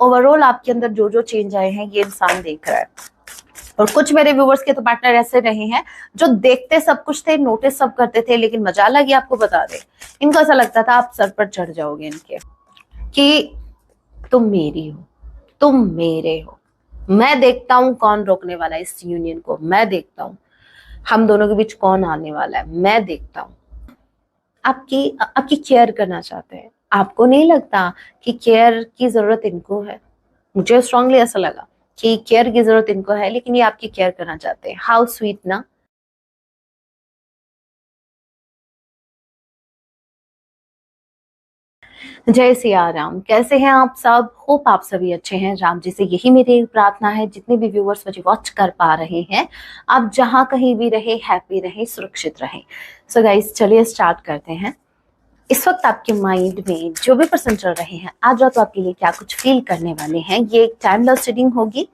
Overall आपके अंदर जो जो चेंज आए हैं ये इंसान देख रहा है। और कुछ मेरे व्यूवर्स के तो पार्टनर ऐसे रहे हैं जो देखते सब कुछ थे, नोटिस सब करते थे, लेकिन मजा लगी आपको बता दे, इनको ऐसा लगता था आप सर पर चढ़ जाओगे इनके, कि तुम मेरी हो, तुम मेरे हो, मैं देखता हूं कौन रोकने वाला है इस यूनियन को, मैं देखता हूं हम दोनों के बीच कौन आने वाला है, मैं देखता हूं। आपकी आपकी केयर करना चाहते हैं। आपको नहीं लगता कि केयर की जरूरत इनको है? मुझे स्ट्रांगली ऐसा लगा कि केयर की जरूरत इनको है, लेकिन ये आपकी केयर करना चाहते हैं। हाउ स्वीट ना। जय सिया राम। कैसे हैं आप सब? होप आप सभी अच्छे हैं। राम जी से यही मेरी प्रार्थना है, जितने भी व्यूअर्स मुझे वॉच कर पा रहे हैं, आप जहां कहीं भी रहे, हैप्पी रहे, सुरक्षित रहे। सो गाइस, चलिए स्टार्ट करते हैं। इस वक्त आपके माइंड में जो भी पर्सन चल रहे हैं, आज रात आपके लिए क्या कुछ फील करने वाले हैं, ये एक टाइमलेस रीडिंग होगी।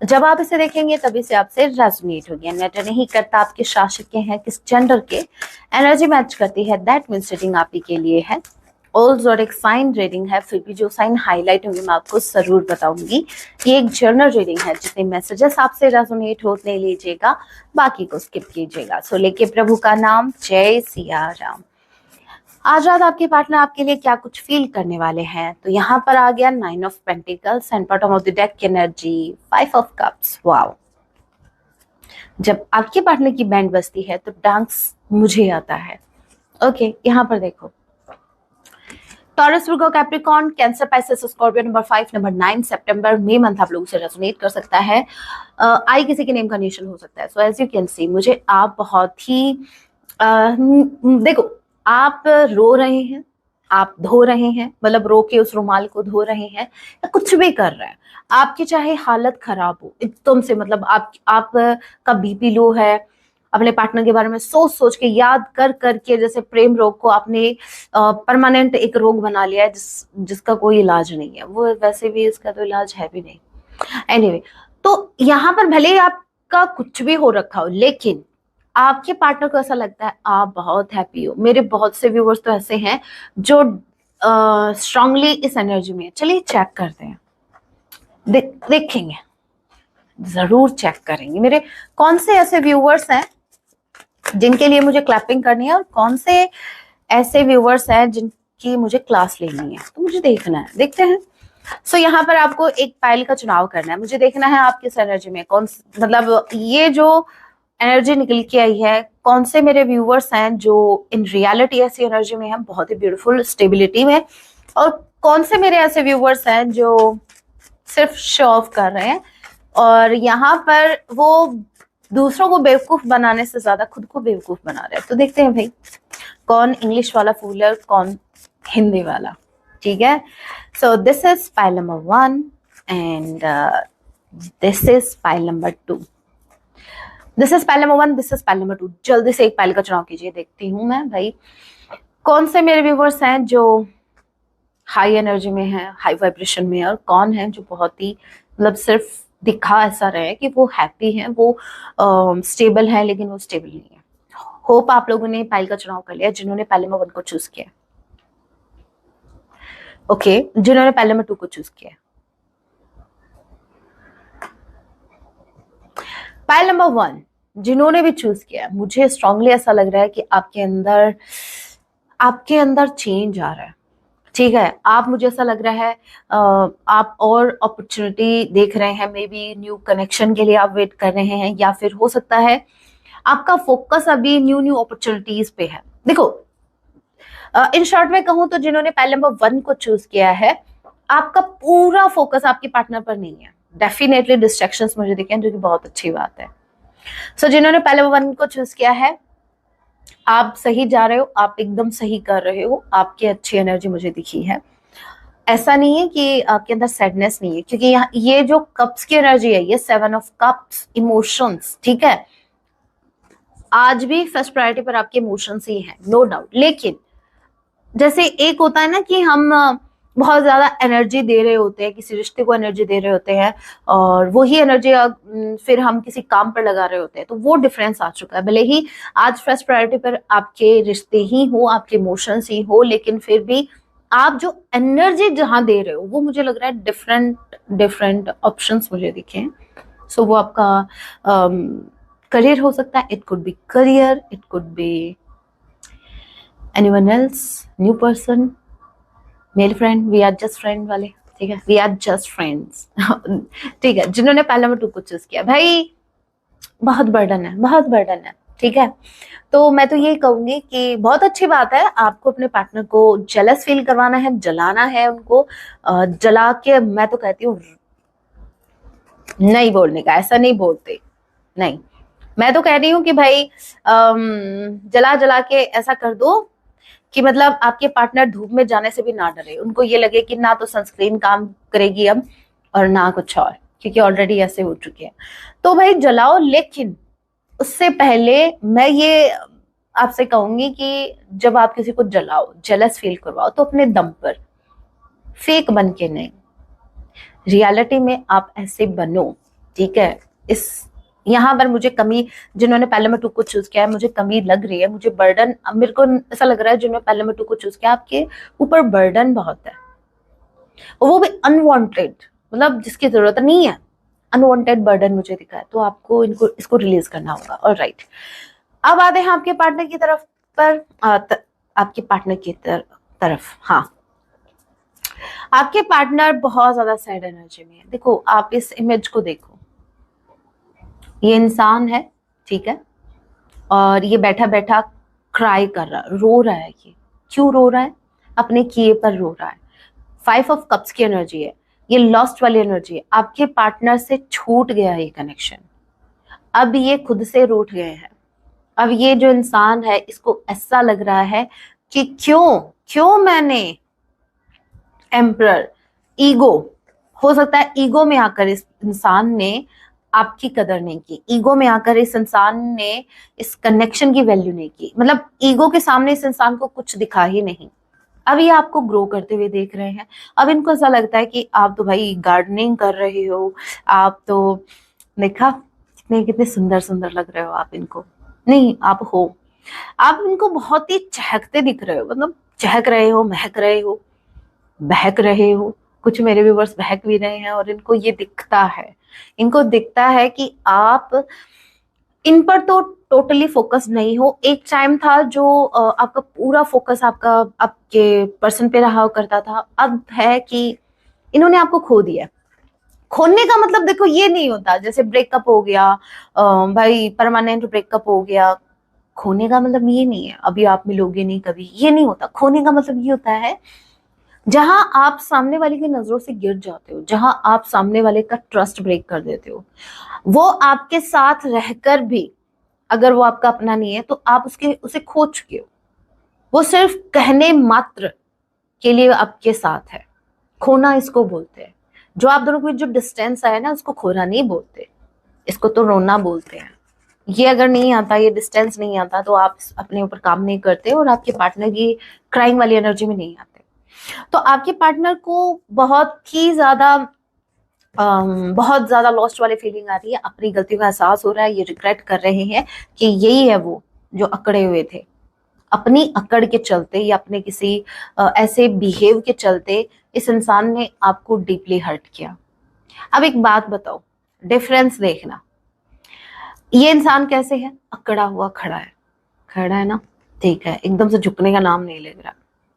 जब आप इसे देखेंगे तभी से आपसे रेजोनेट होगी। मैटर नहीं करता आपके शासक के हैं, किस जेंडर के, एनर्जी मैच करती है, दैट मीन्स रीडिंग आप ही के लिए है। ऑल ज़ोडिक साइन रीडिंग है, फिर भी जो साइन हाईलाइट होंगे मैं आपको जरूर बताऊंगी। ये एक जर्नल रीडिंग है, जितने मैसेजेस आपसे रेजोनेट होते लीजिएगा, बाकी को स्किप कीजिएगा। सो लेके प्रभु का नाम, जय सिया राम। आज रात आपके पार्टनर आपके लिए क्या कुछ फील करने वाले हैं? तो यहाँ पर आ गया 9 of pentacles and bottom of the deck की एनर्जी 5 ऑफ कप्स। वाओ! जब आपके पार्टनर की बैंड बजती है तो डांस मुझे आता है। ओके, यहाँ पर देखो, Taurus, Virgo, Capricorn, Cancer, Pisces, Scorpio, number 5, number 9 सितंबर, मई मंथ आप लोगों से रेजोनेट कर सकता है। आई किसी के नेम का इनिशियल हो सकता है। So as you can see, मुझे आप बहुत ही देखो, आप रो रहे हैं, आप धो रहे हैं, मतलब रो के उस रुमाल को धो रहे हैं, या कुछ भी कर रहे हैं, आपकी चाहे हालत खराब हो एकदम से, मतलब आप का बीपी लो है, अपने पार्टनर के बारे में सोच सोच के, याद कर करके, जैसे प्रेम रोग को आपने परमानेंट एक रोग बना लिया है, जिसका कोई इलाज नहीं है। वो वैसे भी इसका तो इलाज है भी नहीं। एनीवे, तो यहाँ पर भले ही आपका कुछ भी हो रखा हो, लेकिन आपके पार्टनर को ऐसा लगता है आप बहुत हैप्पी हो। मेरे बहुत से व्यूवर्स तो ऐसे हैं जो स्ट्रांगली इस एनर्जी में है। चलिए चेक करते हैं, देखेंगे, जरूर चेक करेंगे मेरे कौन से ऐसे व्यूवर्स हैं जिनके लिए मुझे क्लैपिंग करनी है, और कौन से ऐसे व्यूवर्स हैं जिनकी मुझे क्लास लेनी है। तो मुझे देखना है, देखते हैं। सो यहाँ पर आपको एक पाइल का चुनाव करना है। मुझे देखना है आप किस एनर्जी में, कौन, मतलब ये जो एनर्जी निकल के आई है, कौन से मेरे व्यूवर्स हैं जो इन रियलिटी ऐसी एनर्जी में हैं, बहुत ही ब्यूटीफुल स्टेबिलिटी में, और कौन से मेरे ऐसे व्यूवर्स हैं जो सिर्फ शो ऑफ कर रहे हैं, और यहाँ पर वो दूसरों को बेवकूफ बनाने से ज्यादा खुद को बेवकूफ बना रहे हैं। तो देखते हैं भाई, कौन इंग्लिश वाला फूल है, कौन हिंदी वाला। ठीक है, so this is pile number 1 and this is pile number 2। This is pile number 1, this is pile number 2। जल्दी से एक पाइल का चुनाव कीजिए, देखती हूँ मैं भाई कौन से मेरे व्यूवर्स हैं जो हाई एनर्जी में है, हाई वाइब्रेशन में है, और कौन है जो बहुत ही, मतलब सिर्फ दिखा ऐसा रहे कि वो हैप्पी है, वो स्टेबल है, लेकिन वो स्टेबल नहीं है। होप आप लोगों ने पाइल का चुनाव कर लिया, जिन्होंने पाइल नंबर 1 को चूज किया। ओके, जिन्होंने पाइल नंबर 2 को चूज किया। पाइल नंबर 1 जिन्होंने भी चूज किया, मुझे स्ट्रांगली ऐसा लग रहा है कि आपके अंदर चेंज आ रहा है। ठीक है, आप, मुझे ऐसा लग रहा है आप और अपॉर्चुनिटी देख रहे हैं, मे बी न्यू कनेक्शन के लिए आप वेट कर रहे हैं, या फिर हो सकता है आपका फोकस अभी न्यू न्यू अपॉर्चुनिटीज पे है। देखो, इन शॉर्ट में कहूं तो जिन्होंने पाइल नंबर 1 को चूज किया है, आपका पूरा फोकस आपके पार्टनर पर नहीं है। डेफिनेटली डिस्ट्रैक्शंस मुझे दिखे हैं, जो कि बहुत अच्छी बात है। सो जिन्होंने पाइल नंबर 1 को चूज किया है, आप सही जा रहे हो, आप एकदम सही कर रहे हो, आपकी अच्छी एनर्जी मुझे दिखी है। ऐसा नहीं है कि आपके अंदर सैडनेस नहीं है, क्योंकि यहाँ ये जो कप्स की एनर्जी है, ये 7 ऑफ कप्स, इमोशंस। ठीक है, आज भी फर्स्ट प्रायोरिटी पर आपके इमोशंस ही हैं, नो डाउट। लेकिन जैसे एक होता है ना कि हम बहुत ज्यादा एनर्जी दे रहे होते हैं, किसी रिश्ते को एनर्जी दे रहे होते हैं, और वही एनर्जी फिर हम किसी काम पर लगा रहे होते हैं, तो वो डिफरेंस आ चुका है। भले ही आज फर्स्ट प्रायोरिटी पर आपके रिश्ते ही हो, आपके इमोशंस ही हो, लेकिन फिर भी आप जो एनर्जी जहां दे रहे हो वो मुझे लग रहा है डिफरेंट डिफरेंट ऑप्शंस मुझे दिखे हैं। सो वो आपका करियर हो सकता है, it could be career, it could be anyone else, new person, male friend, we are just friend वाले, ठीक है, वी आर जस्ट फ्रेंड्स। ठीक है, जिन्होंने पहले नंबर 2 को चूज किया, भाई बहुत बर्डन है, बहुत बर्डन है, ठीक है। तो मैं तो ये कहूंगी कि बहुत अच्छी बात है, आपको अपने पार्टनर को जेलस फील करवाना है, जलाना है उनको, जला के, मैं तो कहती हूँ नहीं बोलने का, ऐसा नहीं बोलते, नहीं, मैं तो कह रही हूँ कि भाई जला जला के ऐसा कर दो कि मतलब आपके पार्टनर धूप में जाने से भी ना डरे, उनको ये लगे कि ना तो सनस्क्रीन काम करेगी अब और ना कुछ और, क्योंकि ऑलरेडी ऐसे हो चुके हैं। तो भाई जलाओ, लेकिन उससे पहले मैं ये आपसे कहूंगी कि जब आप किसी को जलाओ, जेलस फील करवाओ, तो अपने दम पर, फेक बन के नहीं, रियलिटी में आप ऐसे बनो, ठीक है। इस यहाँ पर मुझे कमी, जिन्होंने पहले नंबर 2 को चूज किया है, मुझे कमी लग रही है, मुझे बर्डन, मेरे को ऐसा लग रहा है जिन्होंने पहले नंबर 2 को चूज किया, आपके ऊपर बर्डन बहुत है, और वो भी अनवांटेड, मतलब जिसकी जरूरत नहीं है, अनवांटेड बर्डन मुझे दिखा है, तो आपको इनको इसको रिलीज करना होगा। ऑलराइट, अब आते हैं आपके पार्टनर की तरफ पर, आपके पार्टनर की तरफ, हाँ, आपके पार्टनर बहुत ज्यादा सैड एनर्जी में है। देखो, आप इस इमेज को देखो, ये इंसान है, ठीक है, और ये बैठा बैठा क्राई कर रहा, रो रहा है। ये क्यों रो रहा है? अपने किए पर रो रहा है। 5 ऑफ कप्स की एनर्जी है, ये लॉस्ट वाली एनर्जी है, आपके पार्टनर से छूट गया है ये कनेक्शन, अब ये खुद से रूठ गए हैं। अब ये जो इंसान है, इसको ऐसा लग रहा है कि क्यों क्यों मैंने, एम्परर, ईगो, हो सकता है ईगो में आकर इस इंसान ने आपकी कदर नहीं की, ईगो में आकर इस इंसान ने इस कनेक्शन की वैल्यू नहीं की, मतलब ईगो के सामने इस इंसान को कुछ दिखा ही नहीं। अब ये आपको ग्रो करते हुए देख रहे हैं, अब इनको ऐसा लगता है कि आप तो भाई गार्डनिंग कर रहे हो, आप तो, देखा कितने कितने सुंदर सुंदर लग रहे हो आप इनको, नहीं आप हो, आप इनको बहुत ही चहकते दिख रहे हो, मतलब चहक रहे हो, महक रहे हो, बहक रहे हो। कुछ मेरे व्यूअर्स बहक भी रहे हैं, और इनको ये दिखता है, इनको दिखता है कि आप इन पर तो टोटली फोकस नहीं हो। एक टाइम था जो आपका पूरा फोकस आपका आपके पर्सन पे रहा करता था, अब है कि इन्होंने आपको खो दिया। खोने का मतलब देखो ये नहीं होता जैसे ब्रेकअप हो गया, भाई परमानेंट ब्रेकअप हो गया, खोने का मतलब ये नहीं है अभी आप मिलोगे नहीं कभी, ये नहीं होता। खोने का मतलब ये होता है जहां आप सामने वाले की नजरों से गिर जाते हो, जहां आप सामने वाले का ट्रस्ट ब्रेक कर देते हो, वो आपके साथ रहकर भी अगर वो आपका अपना नहीं है तो आप उसे खो चुके हो। वो सिर्फ कहने मात्र के लिए आपके साथ है, खोना इसको बोलते हैं। जो आप दोनों के बीच जो डिस्टेंस आया ना, उसको खोना नहीं बोलते, इसको तो रोना बोलते हैं। ये अगर नहीं आता, ये डिस्टेंस नहीं आता, तो आप अपने ऊपर काम नहीं करते और आपके पार्टनर की क्राइम वाली एनर्जी में नहीं आते। तो आपके पार्टनर को बहुत ज्यादा लॉस्ट वाली फीलिंग आ रही है, अपनी गलतियों का एहसास हो रहा है, ये रिग्रेट कर रहे हैं कि यही है वो जो अकड़े हुए थे, अपनी अकड़ के चलते या अपने किसी ऐसे बिहेव के चलते इस इंसान ने आपको डीपली हर्ट किया। अब एक बात बताओ, डिफरेंस देखना, ये इंसान कैसे है? अकड़ा हुआ खड़ा है ना, ठीक है, एकदम से झुकने का नाम नहीं ले रहा,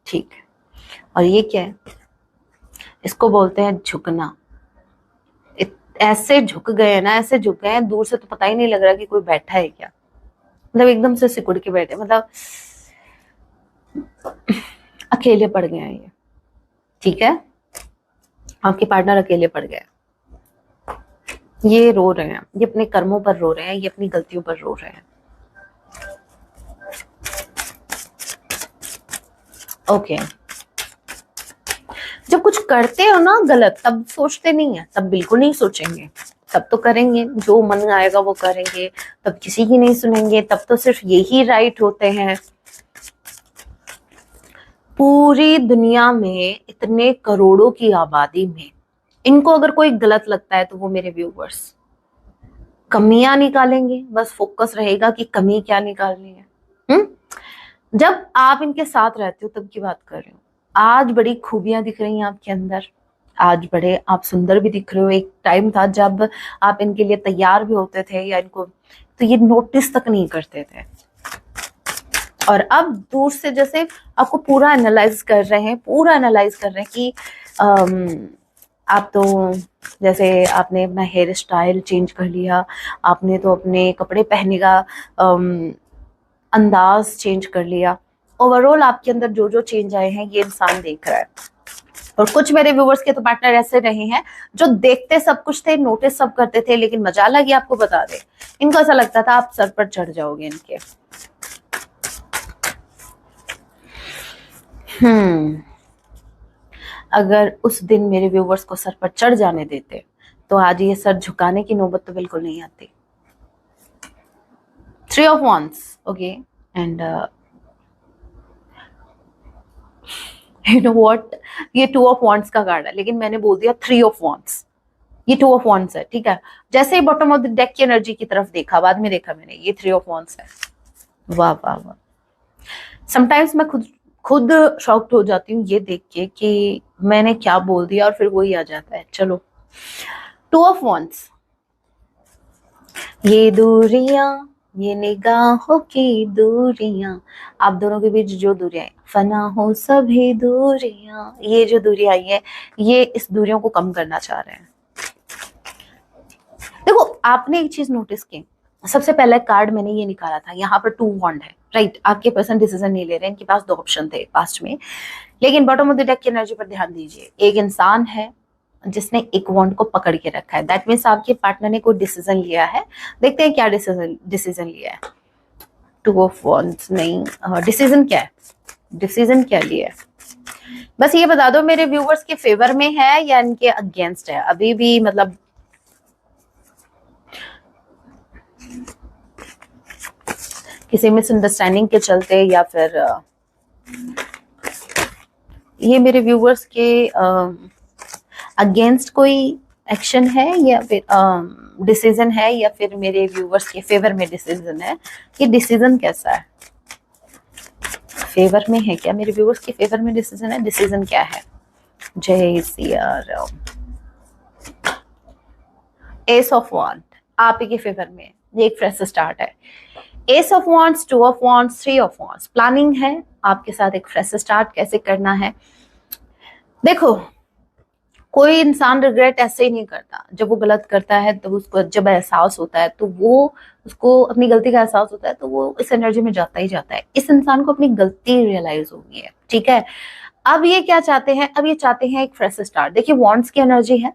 ठीक है। और ये क्या है? इसको बोलते हैं झुकना। ऐसे झुक गए ना, ऐसे झुक गए, दूर से तो पता ही नहीं लग रहा कि कोई बैठा है क्या, मतलब एकदम से सिकुड़ के बैठे, मतलब अकेले पड़ गए हैं ये, ठीक है। आपके पार्टनर अकेले पड़ गए, ये रो रहे हैं, ये अपने कर्मों पर रो रहे हैं, ये अपनी गलतियों पर रो रहे हैं। ओके, जब कुछ करते हो ना गलत, तब सोचते नहीं है, तब बिल्कुल नहीं सोचेंगे, तब तो करेंगे, जो मन आएगा वो करेंगे, तब किसी की नहीं सुनेंगे, तब तो सिर्फ यही राइट होते हैं। पूरी दुनिया में इतने करोड़ों की आबादी में इनको अगर कोई गलत लगता है तो वो मेरे व्यूवर्स कमियां निकालेंगे, बस फोकस रहेगा कि कमी क्या निकालनी है। जब आप इनके साथ रहते हो तब की बात कर रही हूँ, आज बड़ी खूबियां दिख रही हैं आपके अंदर, आज बड़े आप सुंदर भी दिख रहे हो। एक टाइम था जब आप इनके लिए तैयार भी होते थे या इनको तो ये नोटिस तक नहीं करते थे, और अब दूर से जैसे आपको पूरा एनालाइज कर रहे हैं, पूरा एनालाइज कर रहे हैं कि आप तो जैसे आपने अपना हेयर स्टाइल चेंज कर लिया, आपने तो अपने कपड़े पहनने का अंदाज चेंज कर लिया। ओवरऑल आपके अंदर जो जो चेंज आए हैं ये इंसान देख रहा है। और कुछ मेरे व्यूवर्स के तो पार्टनर ऐसे रहे हैं जो देखते सब कुछ थे, नोटिस सब करते थे, लेकिन मजा लगी आपको बता दे, इनको ऐसा लगता था आप सर पर चढ़ जाओगे इनके। अगर उस दिन मेरे व्यूवर्स को सर पर चढ़ जाने देते तो आज ये सर झुकाने की नौबत तो बिल्कुल नहीं आती। 3 of Wands, okay, and you know what, ये 2 of Wands का कार्ड है, लेकिन मैंने बोल दिया 3 of Wands। ये 2 of Wands है, ठीक है। जैसे ही बॉटम ऑफ द डेक की एनर्जी की तरफ देखा, बाद में देखा मैंने, ये 3 of Wands है। वाह वाह वाह। समटाइम्स मैं खुद शॉक्ड हो जाती हूँ ये देख के कि मैंने क्या बोल दिया, और फिर वही आ जाता है। चलो, 2 of Wands, ये दूरियां, ये निगाहों की दूरियां, आप दोनों के बीच जो दूरियां, फना हो सभी दूरियां, ये जो दूरियां आई है ये इस दूरियों को कम करना चाह रहे हैं। देखो, आपने एक चीज नोटिस की, सबसे पहला कार्ड मैंने ये निकाला था, यहाँ पर 2 वॉन्ड है, राइट। आपके पर्सन डिसीजन नहीं ले रहे, इनके पास 2 ऑप्शन थे पास्ट में, लेकिन बॉटम ऑफ द डेक की एनर्जी पर ध्यान दीजिए। एक इंसान है जिसने एक वॉन्ड को पकड़ के रखा है, दैट मीन्स आपके पार्टनर ने कोई डिसीजन लिया है। देखते हैं क्या डिसीजन लिया है। 2 ऑफ वॉन्ड्स नहीं, डिसीजन क्या है, डिसीजन क्या लिया है, बस ये बता दो मेरे व्यूवर्स के फेवर में है या इनके अगेंस्ट है। अभी भी मतलब किसी मिसअंडरस्टैंडिंग के चलते, या फिर ये मेरे व्यूवर्स के अगेंस्ट कोई एक्शन है, या फिर डिसीजन है, या फिर मेरे व्यूवर्स के फेवर में डिसीजन है। ये डिसीजन कैसा है, फेवर में है क्या, मेरे व्यूवर्स के फेवर में डिसीजन है, डिसीजन क्या है। जय सिया राम। एस ऑफ वॉन्ड आप ही के फेवर में, ये एक फ्रेश स्टार्ट है। S of wands, 2 of wands, 3 of wands, planning है आपके साथ एक फ्रेश स्टार्ट कैसे करना है। देखो, कोई इंसान रिग्रेट ऐसे ही नहीं करता, जब वो गलत करता है तो उसको जब एहसास होता है तो वो उसको अपनी गलती का एहसास होता है तो वो इस एनर्जी में जाता ही जाता है। इस इंसान को अपनी गलती रियलाइज हो गई है, ठीक है। अब ये क्या चाहते हैं, अब ये चाहते हैं एक फ्रेश स्टार्ट। देखिए, वॉन्ड्स की एनर्जी है,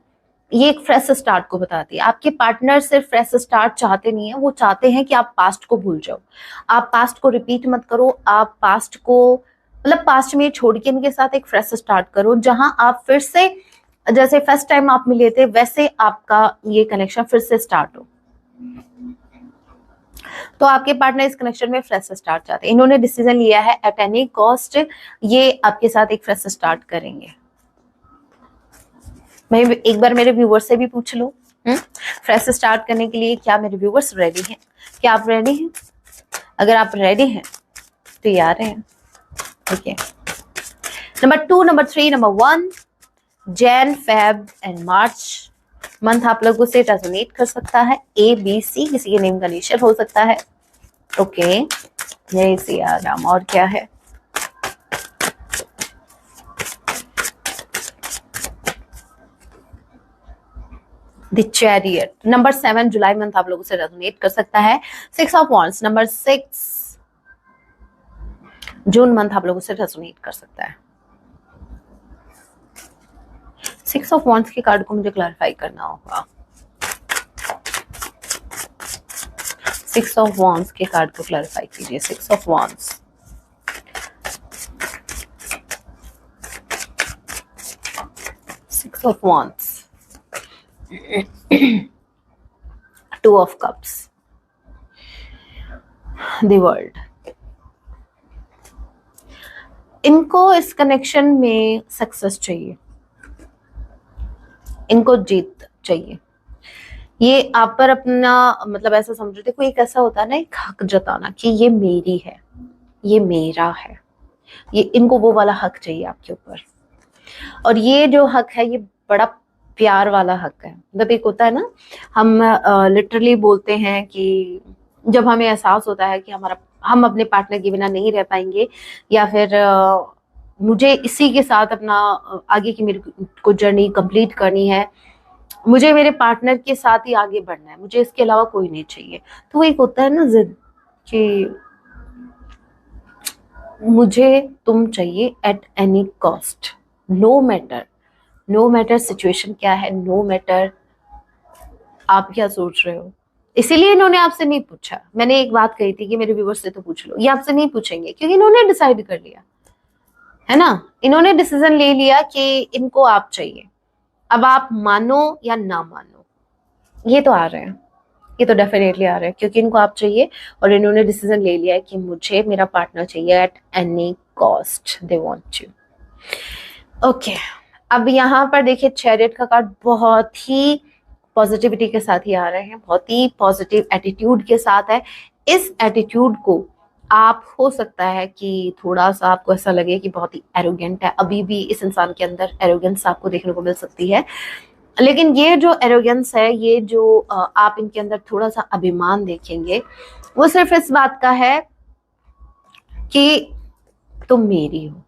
ये एक फ्रेश स्टार्ट को बताती है। आपके पार्टनर सिर्फ फ्रेश स्टार्ट चाहते नहीं है, वो चाहते हैं कि आप पास्ट को भूल जाओ, आप पास्ट को रिपीट मत करो, आप पास्ट को मतलब पास्ट में छोड़ के इनके साथ एक फ्रेश स्टार्ट करो, जहां आप फिर से जैसे फर्स्ट टाइम आप मिले थे वैसे आपका ये कनेक्शन फिर से स्टार्ट हो। तो आपके पार्टनर इस कनेक्शन में फ्रेश स्टार्ट चाहते हैं, इन्होंने डिसीजन लिया है एट एनी कॉस्ट ये आपके साथ एक फ्रेश स्टार्ट करेंगे। मैं एक बार मेरे व्यूवर्स से भी पूछ लो, फ्रेश स्टार्ट करने के लिए क्या मेरे व्यूवर्स रेडी हैं, क्या आप रेडी हैं? अगर आप रेडी हैं तो ये आ रहे हैं, ठीक है। Number 2, number 3, number 1, Jain, Feb and March month आप लोगों से रेजोनेट कर सकता है। ABC किसी के नेम का इनिशियल हो सकता है, ओके। जय सिया राम। और क्या है, the chariot. Number 7 July month आप लोगों से रेजोनेट कर सकता है। 6 of wands, number 6 June month आप लोगों से रेजोनेट कर सकता है। 6 ऑफ वॉन्ड्स के कार्ड को मुझे क्लैरिफाई करना होगा। 6 ऑफ वॉन्ड्स के कार्ड को क्लैरिफाई कीजिए। 6 of wands, 6 of wands, 2 of cups, the world. इनको इस कनेक्शन में सक्सेस चाहिए, इनको जीत चाहिए। ये आप पर अपना मतलब ऐसा समझो, देखो एक ऐसा होता है ना, एक हक जताना कि ये मेरी है, ये मेरा है, ये इनको वो वाला हक चाहिए आपके ऊपर। और ये जो हक है ये बड़ा प्यार वाला हक है। मतलब एक होता है ना, हम लिटरली बोलते हैं कि जब हमें एहसास होता है कि हम अपने पार्टनर के बिना नहीं रह पाएंगे, या फिर मुझे इसी के साथ अपना आगे की मेरी को जर्नी कंप्लीट करनी है, मुझे मेरे पार्टनर के साथ ही आगे बढ़ना है, मुझे इसके अलावा कोई नहीं चाहिए। तो वो एक होता है ना जिद कि मुझे तुम चाहिए at any cost, no matter situation क्या है, नो मैटर आप क्या सोच रहे हो। इसीलिए इन्होंने आपसे नहीं पूछा। मैंने एक बात कही थी कि मेरे व्यूअर्स से तो पूछ लो, ये आपसे नहीं पूछेंगे क्योंकि इन्होंने डिसाइड कर लिया है ना, इन्होंने डिसीजन ले लिया कि इनको आप चाहिए। अब आप मानो या ना मानो, ये तो आ रहे हैं, ये तो डेफिनेटली आ रहे हैं क्योंकि इनको आप चाहिए और इन्होंने डिसीजन ले लिया है कि मुझे मेरा पार्टनर चाहिए at any cost, they want you. Okay, अब यहाँ पर देखिए चैरियट का कार्ड बहुत ही पॉजिटिविटी के साथ ही आ रहे हैं, बहुत ही पॉजिटिव एटीट्यूड के साथ है। इस एटीट्यूड को आप, हो सकता है कि थोड़ा सा आपको ऐसा लगे कि बहुत ही एरोगेंट है, अभी भी इस इंसान के अंदर एरोगेंस आपको देखने को मिल सकती है। लेकिन ये जो एरोगेंस है, ये जो आप इनके अंदर थोड़ा सा अभिमान देखेंगे, वो सिर्फ इस बात का है कि तुम मेरी हो,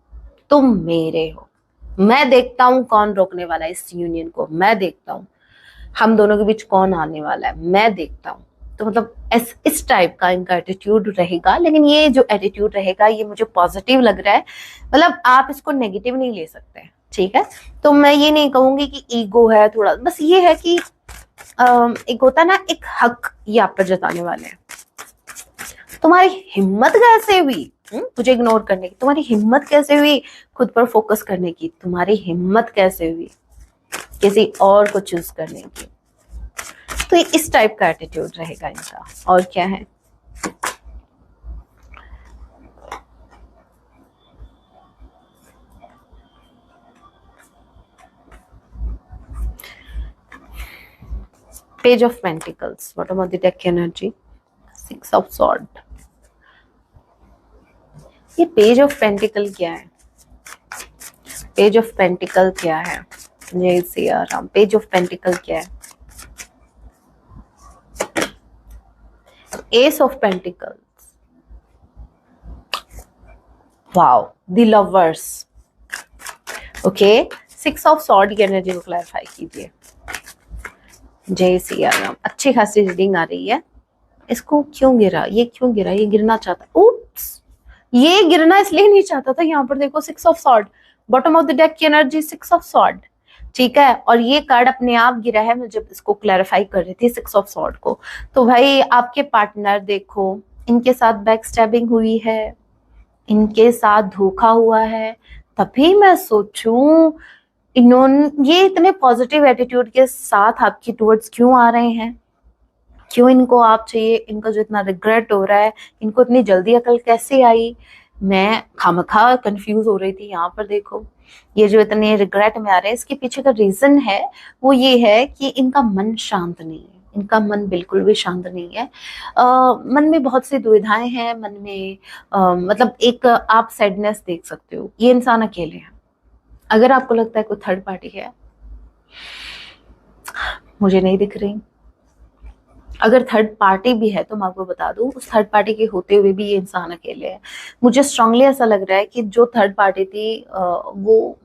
तुम मेरे हो, मैं देखता हूं कौन रोकने वाला है इस यूनियन को, मैं देखता हूं हम दोनों के बीच कौन आने वाला है, मैं देखता हूं। तो मतलब इस टाइप का इनका एटीट्यूड रहेगा। लेकिन ये जो एटीट्यूड रहेगा ये मुझे पॉजिटिव लग रहा है, मतलब आप इसको नेगेटिव नहीं ले सकते, ठीक है। तो मैं ये नहीं कहूंगी कि ईगो है थोड़ा, बस ये है कि एक होता है ना एक हक, ये आप पर जताने वाले हैं। तुम्हारी हिम्मत कैसे हुई मुझे इग्नोर करने की, तुम्हारी हिम्मत कैसे हुई खुद पर फोकस करने की, तुम्हारी हिम्मत कैसे हुई किसी और को चूज करने की। तो इस टाइप का एटीट्यूड रहेगा इनका। और क्या है, page of pentacles, bottom of the deck energy, 6 of sword. ये पेज ऑफ पेंटिकल क्या है, पेज ऑफ पेंटिकल क्या है, जय Siya Ram. Page of pentacle क्या है, S of pentacles, wow, the lovers. Okay, 6 of sword की एनर्जी को क्लैरिफाई कीजिए। जय सिया राम। अच्छी खासी रीडिंग आ रही है। इसको क्यों गिरा, ये क्यों गिरा, ये गिरना चाहता, उप्स, ये गिरना इसलिए नहीं चाहता था। यहाँ पर देखो 6 of sword, bottom of the deck की एनर्जी 6 ऑफ सॉर्ड, ठीक है। और ये कार्ड अपने आप गिरा है, मैं जब इसको क्लैरिफाई कर रही थी 6 ऑफ सॉर्ड को। तो भाई आपके पार्टनर देखो, इनके साथ बैक स्टैबिंग हुई है, इनके साथ धोखा हुआ है, तभी मैं सोचूं इन्होंने ये इतने पॉजिटिव एटीट्यूड के साथ आपकी टुवर्ड्स क्यों आ रहे हैं, क्यों इनको आप चाहिए, इनका जो इतना रिग्रेट हो रहा है, इनको इतनी जल्दी अकल कैसे आई। मैं खामखा कंफ्यूज हो रही थी। यहाँ पर देखो ये जो इतने रिग्रेट में आ रहे हैं, इसके पीछे का रीजन है वो ये है कि इनका मन शांत नहीं है, इनका मन बिल्कुल भी शांत नहीं है। मन में बहुत सी दुविधाएं हैं, मन में मतलब एक आप सैडनेस देख सकते हो। ये इंसान अकेले हैं। अगर आपको लगता है कोई थर्ड पार्टी है, मुझे नहीं दिख रही। अगर थर्ड पार्टी भी है तो मैं आपको बता दूं, उस थर्ड पार्टी के होते हुए भी ये इंसान अकेले है। मुझे स्ट्रांगली ऐसा लग रहा है कि जो थर्ड पार्टी थी वो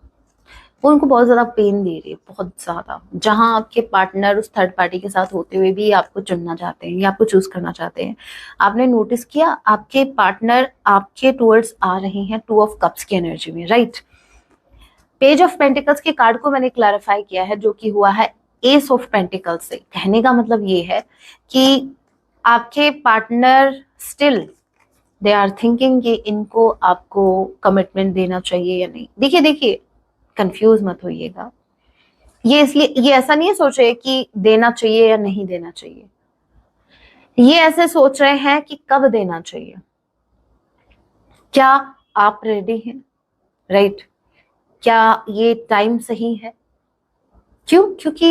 उनको बहुत ज्यादा पेन दे रही है, बहुत ज्यादा। जहां आपके पार्टनर उस थर्ड पार्टी के साथ होते हुए भी आपको चुनना चाहते हैं या आपको चूज करना चाहते हैं। आपने नोटिस किया आपके पार्टनर आपके टुवर्ड्स आ रहे हैं 2 ऑफ कप्स की एनर्जी में, राइट। पेज ऑफ पेंटिकल्स के कार्ड को मैंने क्लैरिफाई किया है, जो कि हुआ है एस ऑफ पेंटिकल्स से। कहने का मतलब ये है कि आपके partner still they are thinking कि इनको आपको कमिटमेंट देना चाहिए या नहीं। देखिए देखिए, कंफ्यूज मत होइएगा। ये इसलिए, ये ऐसा नहीं सोच रहे कि देना चाहिए या नहीं देना चाहिए, ये ऐसे सोच रहे हैं कि कब देना चाहिए, क्या आप रेडी हैं, राइट। क्या ये टाइम सही है। क्यों, क्योंकि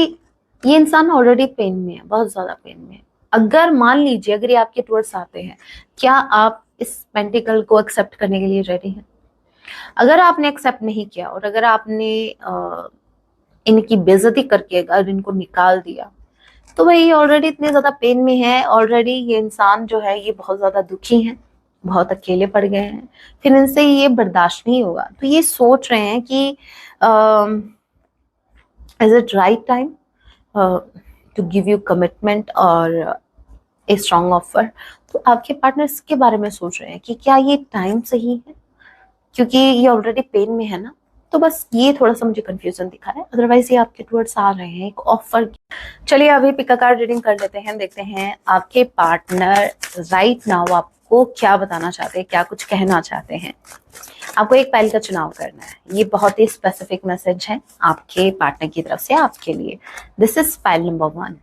ये इंसान ऑलरेडी पेन में है, बहुत ज्यादा पेन में है। अगर मान लीजिए अगर ये आपके टुवर्ड्स आते हैं, क्या आप इस पेंटिकल को एक्सेप्ट करने के लिए रेडी हैं। अगर आपने एक्सेप्ट नहीं किया और अगर आपने इनकी बेइज्जती करके अगर इनको निकाल दिया, तो भाई ऑलरेडी इतने ज्यादा पेन में है, ऑलरेडी ये इंसान जो है ये बहुत ज्यादा दुखी है, बहुत अकेले पड़ गए हैं, फिर इनसे ये बर्दाश्त नहीं होगा। तो ये सोच रहे हैं कि is it right time to give you commitment और ए स्ट्रॉन्ग ऑफर। तो आपके पार्टनर्स के बारे में सोच रहे हैं कि क्या ये टाइम सही है, क्योंकि ये ऑलरेडी पेन में है ना। तो बस ये थोड़ा सा मुझे कंफ्यूजन दिखा है, अदरवाइज ये आपके टुवर्ड्स आ रहे हैं एक ऑफर। चलिए अभी पिक अ कार्ड रीडिंग कर लेते हैं, देखते हैं आपके पार्टनर राइट नाउ आपको क्या बताना चाहते हैं, क्या कुछ कहना चाहते हैं। आपको एक पाइल का चुनाव करना है, ये बहुत ही स्पेसिफिक मैसेज है आपके पार्टनर की तरफ से आपके लिए। This is pile number 1।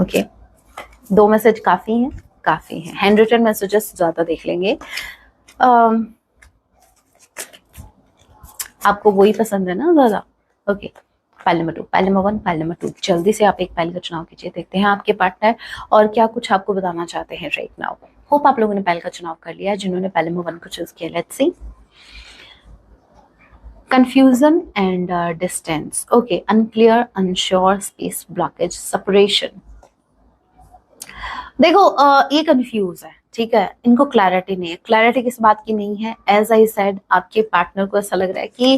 Okay, 2 message काफी हैं, हैंड रिटन मैसेजेस ज्यादा देख लेंगे। आपको वही पसंद है ना ज्यादा। Okay, pile number 2, pile number 1, pile number 2। जल्दी से आप एक पाइल का चुनाव कीजिए, देखते हैं आपके पार्टनर और क्या कुछ आपको बताना चाहते हैं राइट नाउ। होप आप लोगों ने पाइल का चुनाव कर लिया है, जिन्होंने पाइल नंबर 1 को चूज किया। Let's see. Confusion and distance. Okay, unclear, unsure, space, blockage, separation. देखो ये कंफ्यूज है, ठीक है, इनको क्लैरिटी नहीं है। क्लैरिटी किस बात की नहीं है? एज आई सेड, आपके पार्टनर को ऐसा लग रहा है कि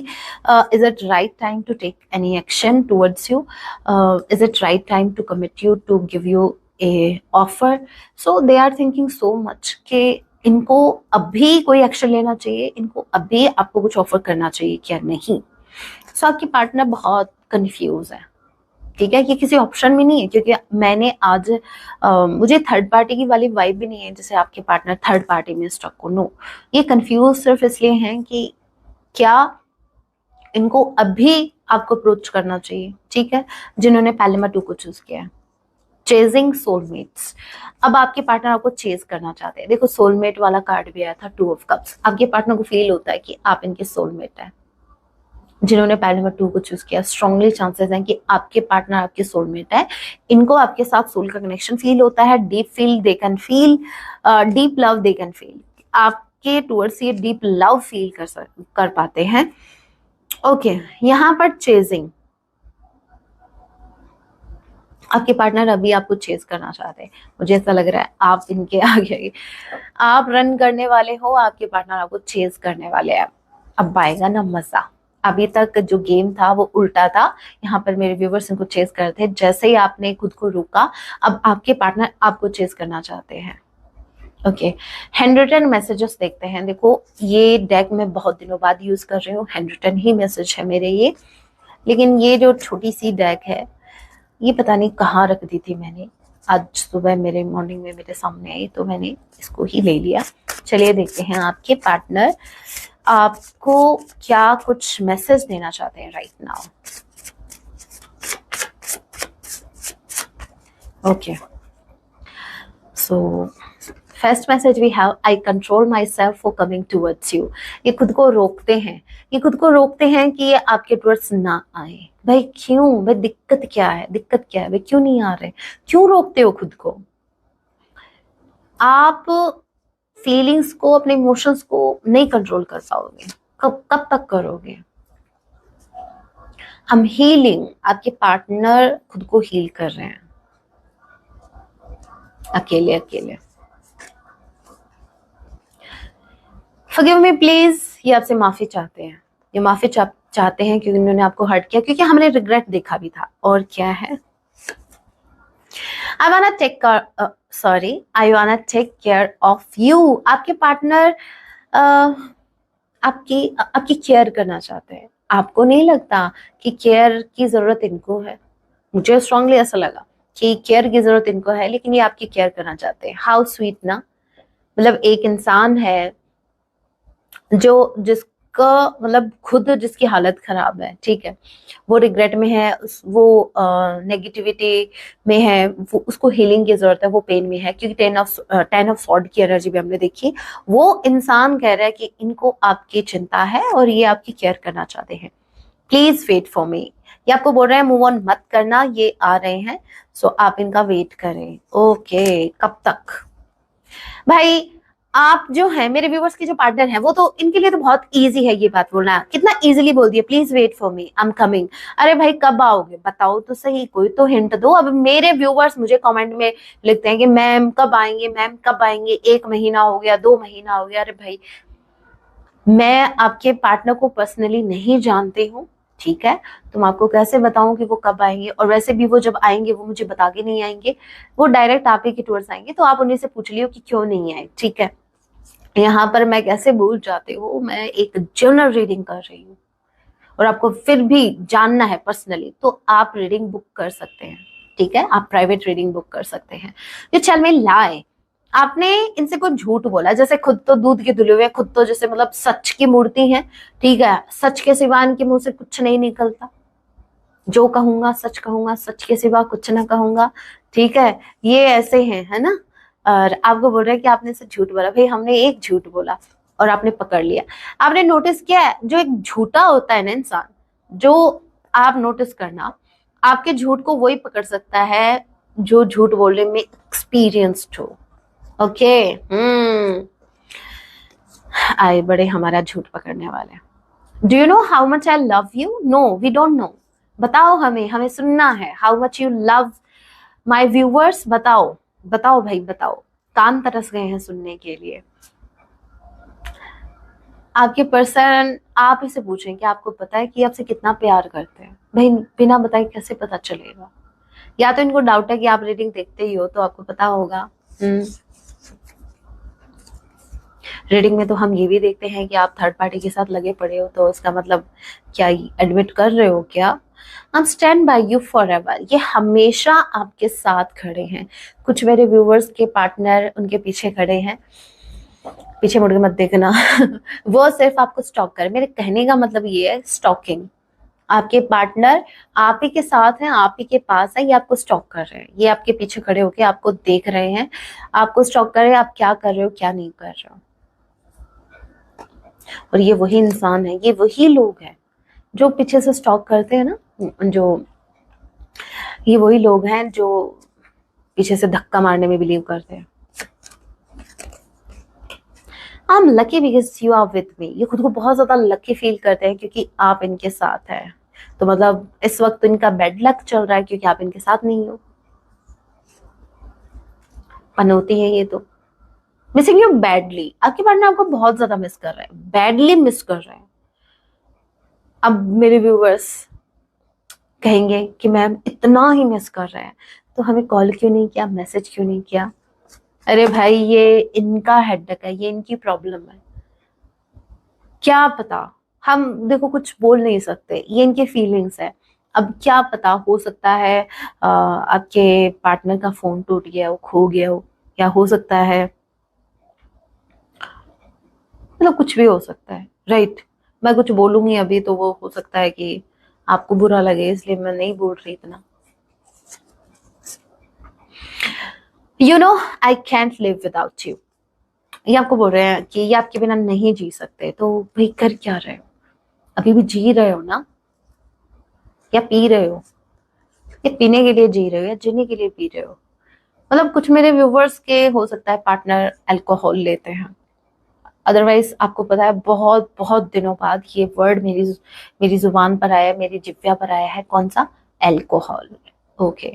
is it right time to take any action towards you, is it right time to commit you, to give you a offer. So they are thinking so much कि इनको अभी कोई एक्शन लेना चाहिए, इनको अभी आपको कुछ ऑफर करना चाहिए क्या नहीं। सो आपकी पार्टनर बहुत कंफ्यूज है, ठीक है, ये किसी ऑप्शन में नहीं है, क्योंकि मैंने आज मुझे थर्ड पार्टी की वाली वाइब भी नहीं है जैसे आपके पार्टनर थर्ड पार्टी में स्टक हो। नो, ये कंफ्यूज सिर्फ इसलिए हैं कि क्या इनको अभी आपको अप्रोच करना चाहिए, ठीक है, जिन्होंने पहले नंबर 2 को चूज किया है। Chasing soulmates. अब आपके पार्टनर आपको चेज करना चाहते हैं। देखो सोलमेट वाला कार्ड भी आया था, 2 ऑफ कप्स। आपके पार्टनर को फील होता है कि आप इनके सोलमेट हैं। जिन्होंने पहले नंबर 2 को चूज किया, स्ट्रांगली चांसेस हैं कि आपके पार्टनर आपके सोलमेट है। इनको आपके साथ सोल का कनेक्शन फील होता है, deep feel they can feel, deep love they can feel. आपके टुवर्ड्स ये डीप लव फील कर पाते हैं। ओके, यहाँ पर चेजिंग, आपके पार्टनर अभी आपको चेज करना चाहते हैं। मुझे ऐसा लग रहा है आप इनके आगे आप रन करने वाले हो, आपके पार्टनर आपको चेज करने वाले हैं। अब आएगा ना मजा। अभी तक जो गेम था वो उल्टा था, यहाँ पर मेरे व्यूवर्स इनको चेज कर रहे थे, जैसे ही आपने खुद को रोका अब आपके पार्टनर आपको चेज करना चाहते हैं। ओके, हैंड रिटन मैसेजेस देखते हैं। देखो ये डेक मैं बहुत दिनों बाद यूज कर रही हूँ, हैंड रिटन ही मैसेज है मेरे ये, लेकिन ये जो छोटी सी डेक है ये पता नहीं कहाँ रख दी थी मैंने, आज सुबह मेरे मॉर्निंग में मेरे सामने आई तो मैंने इसको ही ले लिया। चलिए देखते हैं आपके पार्टनर आपको क्या कुछ मैसेज देना चाहते हैं right now. Okay, so first message we have, I control my self for coming towards you. ये खुद को रोकते हैं, ये खुद को रोकते हैं कि ये आपके टूवर्ड्स ना आए। भाई क्यों? भाई दिक्कत क्या है? दिक्कत क्या है भाई? क्यों नहीं आ रहे? क्यों रोकते हो खुद को? आप फीलिंग्स को, अपने इमोशंस को नहीं कंट्रोल कर पाओगे। कब तक करोगे? हम हीलिंग, आपके पार्टनर खुद को हील कर रहे हैं अकेले अकेले। फॉरगिव मी प्लीज, ये आपसे माफी चाहते हैं, ये माफी चाहते हैं क्योंकि उन्होंने आपको हर्ट किया, क्योंकि हमने रिग्रेट देखा भी था। और क्या है? I wanna take care of you। आपके पार्टनर आपकी केयर करना चाहते हैं। आपको नहीं लगता कि केयर की जरूरत इनको है? मुझे स्ट्रांगली ऐसा लगा कि केयर की जरूरत इनको है, लेकिन ये आपकी केयर करना चाहते हैं। हाउ स्वीट ना, मतलब एक इंसान है जो जिसका मतलब खुद जिसकी हालत खराब है, ठीक है, वो रिग्रेट में है, वो नेगेटिविटी में है, वो उसको हीलिंग की जरूरत है, वो पेन में है, क्योंकि 10 ऑफ सॉर्ड की एनर्जी भी हमने देखी। वो इंसान कह रहा है कि इनको आपकी चिंता है और ये आपकी केयर करना चाहते हैं। प्लीज वेट फॉर मी, ये आपको बोल रहे हैं मूव ऑन मत करना, ये आ रहे हैं, सो आप इनका वेट करें। ओके, कब तक भाई? आप जो है मेरे व्यूवर्स के जो पार्टनर हैं वो तो इनके लिए तो बहुत इजी है ये बात बोलना, कितना इजीली बोल दिया, please wait for me I am coming. अरे भाई कब आओगे बताओ तो सही, कोई तो हिंट दो। अब मेरे व्यूवर्स मुझे कमेंट में लिखते हैं कि मैम कब आएंगे, मैम कब आएंगे, 1 महीना हो गया, 2 महीना हो गया। अरे भाई मैं आपके पार्टनर को पर्सनली नहीं जानती हूँ, ठीक है, तो मैं आपको कैसे बताऊं कि वो कब आएंगे। और वैसे भी वो जब आएंगे वो मुझे बता के नहीं आएंगे, वो डायरेक्ट आप ही की टूर्स आएंगे, तो आप उन्हीं से पूछ लियो कि क्यों नहीं आए, ठीक है। यहाँ पर मैं कैसे भूल जाती हूँ, मैं एक जनरल रीडिंग कर रही हूँ और आपको फिर भी जानना है पर्सनली तो आप रीडिंग बुक कर सकते हैं, ठीक है, आप प्राइवेट रीडिंग बुक कर सकते हैं। ये चल में लाए, आपने इनसे कुछ झूठ बोला, जैसे खुद तो दूध के धुले हुए, खुद तो जैसे मतलब सच की मूर्ति है, ठीक है, सच के सिवा इनके मुंह से कुछ नहीं निकलता, जो कहूंगा सच कहूंगा, सच के सिवा कुछ ना कहूंगा, ठीक है, ये ऐसे हैं, है ना। और आपको बोल रहे हैं कि आपने से झूठ बोला, भाई हमने एक झूठ बोला और आपने पकड़ लिया। आपने नोटिस किया है जो एक झूठा होता है ना इंसान, जो आप नोटिस करना, आपके झूठ को वही पकड़ सकता है जो झूठ बोलने में एक्सपीरियंस्ड हो। ओके, आए बड़े हमारा झूठ पकड़ने वाले। Do you know how much I love you? No, we don't know. बताओ, हमें हमें सुनना है, how much you love my viewers. बताओ बताओ भाई बताओ, कान तरस गए हैं सुनने के लिए। आपके पर्सन आप इसे पूछें कि आपको पता है कि आपसे कितना प्यार करते हैं। भाई बिना बताए कैसे पता चलेगा? या तो इनको डाउट है कि आप रीडिंग देखते ही हो तो आपको पता होगा। रीडिंग में तो हम ये भी देखते हैं कि आप थर्ड पार्टी के साथ लगे पड़े हो, तो इसका मतलब क्या एडमिट कर रहे हो क्या? I stand by you for ever, ये हमेशा आपके साथ खड़े हैं। कुछ मेरे व्यूवर्स के पार्टनर उनके पीछे खड़े हैं, पीछे मुड़ के मत देखना वो सिर्फ आपको स्टॉक करे, मेरे कहने का मतलब ये है स्टॉकिंग। आपके पार्टनर आप ही के साथ हैं, आप ही के पास है, ये आपको स्टॉक कर रहे हैं, ये आपके पीछे खड़े होके आपको देख रहे हैं, आपको स्टॉक कर रहे हैं, आप क्या कर रहे हो क्या नहीं कर रहे हो। और ये वही इंसान है, ये वही लोग हैं जो पीछे से स्टॉक करते हैं ना, जो ये वही लोग हैं जो पीछे से धक्का मारने में बिलीव करते हैं। I am lucky because you are with me, ये खुद को बहुत ज्यादा लकी फील करते हैं क्योंकि आप इनके साथ हैं। तो मतलब इस वक्त तो इनका बैड लक चल रहा है क्योंकि आप इनके साथ नहीं हो। पनौती है ये तो। मिसिंग यू बैडली, आपके पार्टनर आपको बहुत ज्यादा मिस कर रहे हैं, बैडली मिस कर रहे हैं। अब मेरे व्यूवर्स कहेंगे कि मैम इतना ही मिस कर रहे हैं तो हमें कॉल क्यों नहीं किया, मैसेज क्यों नहीं किया? अरे भाई ये इनका हेडेक है, ये इनकी प्रॉब्लम है, क्या पता। हम देखो कुछ बोल नहीं सकते, ये इनकी फीलिंग्स है। अब क्या पता, हो सकता है आपके पार्टनर का फोन टूट गया हो, खो गया हो, या हो सकता है मतलब कुछ भी हो सकता है, राइट। मैं कुछ बोलूंगी अभी तो वो हो सकता है कि आपको बुरा लगे, इसलिए मैं नहीं बोल रही इतना। You know I can't live without you, ये आपको बोल रहे हैं कि ये आपके बिना नहीं जी सकते। तो भाई कर क्या रहे हो? अभी भी जी रहे हो ना, या पी रहे हो? ये पीने के लिए जी रहे हो या जीने के लिए पी रहे हो? मतलब कुछ मेरे व्यूवर्स के हो सकता है पार्टनर अल्कोहल लेते हैं, अदरवाइज आपको पता है बहुत बहुत दिनों बाद ये वर्ड मेरी जुबान पर आया, मेरी जिह्वा पर आया है, कौन सा? Alcohol. Okay,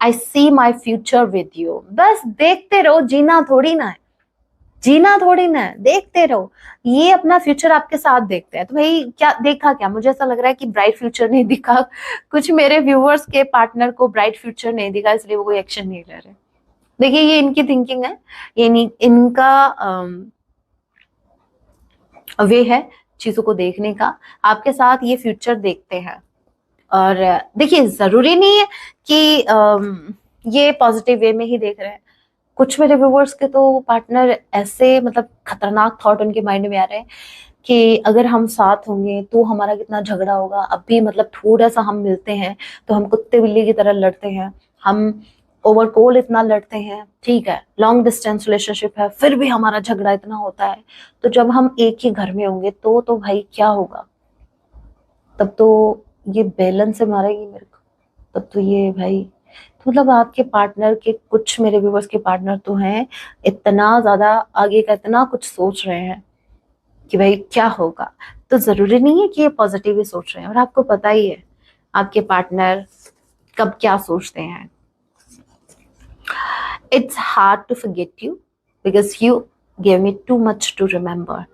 I see my future with you. बस देखते रहो, जीना थोड़ी ना है, जीना थोड़ी ना है, देखते रहो। ये अपना फ्यूचर आपके साथ देखते हैं। तो भाई क्या देखा, क्या मुझे ऐसा लग रहा है कि ब्राइट फ्यूचर नहीं दिखा, कुछ मेरे व्यूवर्स के पार्टनर को ब्राइट फ्यूचर नहीं दिखा, इसलिए वो कोई एक्शन नहीं ले रहे। देखिए ये इनकी थिंकिंग है, ये इनका वे है चीजों को देखने का। आपके साथ ये फ्यूचर देखते हैं। और देखिए जरूरी नहीं है कि ये पॉजिटिव वे में ही देख रहे हैं। कुछ मेरे व्यूवर्स के तो पार्टनर ऐसे मतलब खतरनाक थॉट उनके माइंड में आ रहे हैं कि अगर हम साथ होंगे तो हमारा कितना झगड़ा होगा। अब भी मतलब थोड़ा सा हम मिलते हैं तो हम कुत्ते बिल्ली की तरह लड़ते हैं, हम ओवर कॉल इतना लड़ते हैं, ठीक है, लॉन्ग डिस्टेंस रिलेशनशिप है, फिर भी हमारा झगड़ा इतना होता है। तो जब हम एक ही घर में होंगे तो भाई क्या होगा? तब तो ये बेलन से मारेगी मेरे को, तब तो ये भाई तो मतलब आपके पार्टनर के, कुछ मेरे व्यूवर्स के पार्टनर तो हैं इतना ज्यादा आगे का, इतना कुछ सोच रहे हैं कि भाई क्या होगा। तो जरूरी नहीं है कि ये पॉजिटिव ही सोच रहे हैं, और आपको पता ही है आपके पार्टनर कब क्या सोचते हैं। It's hard to forget you because you give me too much to remember.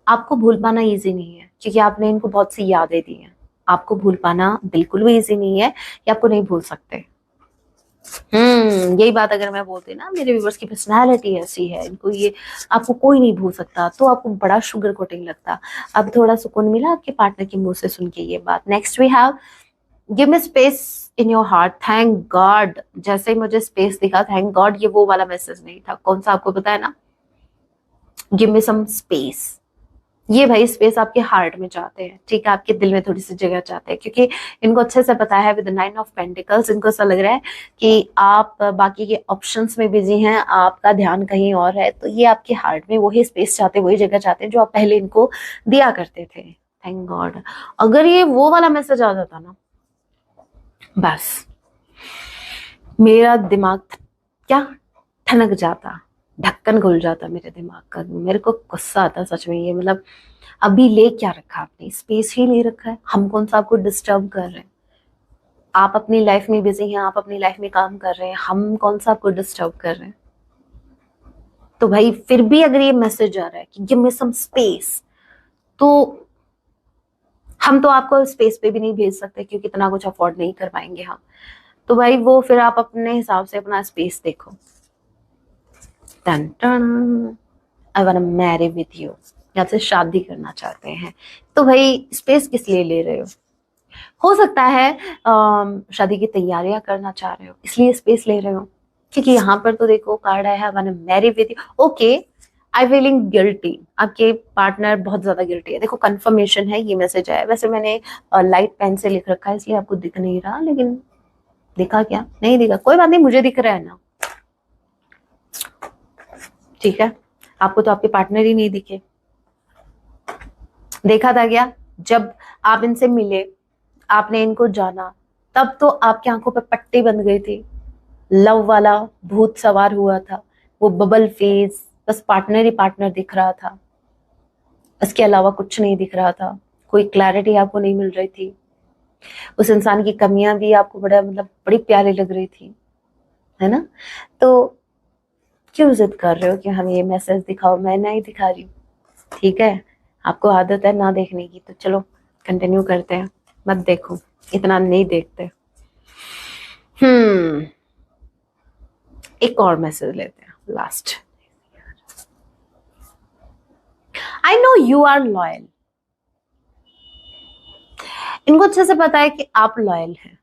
आपको भूल पाना इजी नहीं है क्योंकि आपने इनको बहुत सी यादें दी हैं। आपको भूल पाना बिल्कुल भी इजी नहीं है, ये आपको नहीं भूल सकते। यही बात अगर मैं बोलती ना, मेरे व्यूवर्स की पर्सनालिटी ऐसी है, इनको ये आपको कोई नहीं भूल सकता, तो आपको बड़ा शुगर कोटिंग लगता। अब थोड़ा सुकून मिला आपके पार्टनर के मुंह से सुन के ये बात। Next we have give me space in your heart. Thank God, जैसे ही मुझे स्पेस दिखा, थैंक गॉड ये वो वाला मैसेज नहीं था। कौन सा आपको पता है ना? Give me some space. ये भाई स्पेस आपके हार्ट में चाहते हैं, ठीक है, आपके दिल में थोड़ी सी जगह चाहते हैं, क्योंकि इनको अच्छे से पता है विद 9 ऑफ पेंटिकल्स, इनको ऐसा लग रहा है कि आप बाकी के ऑप्शंस में बिजी हैं, आपका ध्यान कहीं और है। तो ये आपके हार्ट में वही स्पेस चाहते हैं, वही जगह चाहते हैं जो आप पहले इनको दिया करते थे। Thank God. अगर ये वो वाला मैसेज आ जाता ना, बस मेरा दिमाग क्या ठनक जाता, ढक्कन खुल जाता मेरे दिमाग का। मेरे को गुस्सा आता सच में। ये मतलब अभी ले क्या रखा आपने? स्पेस ही नहीं रखा है। हम कौन सा आपको डिस्टर्ब कर रहे हैं? आप अपनी लाइफ में बिजी हैं, आप अपनी लाइफ में काम कर रहे हैं, हम कौन सा आपको डिस्टर्ब कर रहे हैं? तो भाई फिर भी अगर ये मैसेज आ रहा है कि गिव मी सम स्पेस, तो हम तो आपको स्पेस पे भी नहीं भेज सकते क्योंकि इतना कुछ अफोर्ड नहीं कर पाएंगे हम। तो भाई वो फिर आप अपने हिसाब से अपना स्पेस देखो। टन टन, I want to marry with you, आपसे शादी करना चाहते हैं। तो भाई स्पेस किस लिए ले रहे हो सकता है शादी की तैयारियां करना चाह रहे हो, इसलिए स्पेस ले रहे हो। क्योंकि यहाँ पर तो देखो कार्ड आया है I want to marry with you. Okay, I feeling guilty. आपके पार्टनर बहुत ज्यादा गिल्टी है। देखो कंफर्मेशन है, ये मैसेज आया। वैसे मैंने लाइट पेन से लिख रखा है इसलिए आपको दिख नहीं रहा, लेकिन दिखा क्या? नहीं दिखा, कोई बात नहीं, मुझे दिख रहा है ना, ठीक है। आपको तो आपके पार्टनर ही नहीं दिखे। देखा था क्या? जब आप इनसे मिले, आपने इनको जाना, तब तो आपकी आंखों पर पट्टी बंध गई थी, लव वाला भूत सवार हुआ था, वो बबल फेस, बस पार्टनर ही पार्टनर दिख रहा था, इसके अलावा कुछ नहीं दिख रहा था। कोई क्लैरिटी आपको नहीं मिल रही थी। उस इंसान की कमियां भी आपको बड़ा मतलब बड़ी प्यारी लग रही थी, है ना? तो क्यों जिद कर रहे हो कि हमें ये मैसेज दिखाओ? मैं नहीं दिखा रही हूँ, ठीक है। आपको आदत है ना देखने की, तो चलो कंटिन्यू करते हैं। मत देखो, इतना नहीं देखते। एक और मैसेज लेते हैं, last. I know you are loyal. इनको अच्छे से पता है कि आप लॉयल हैं।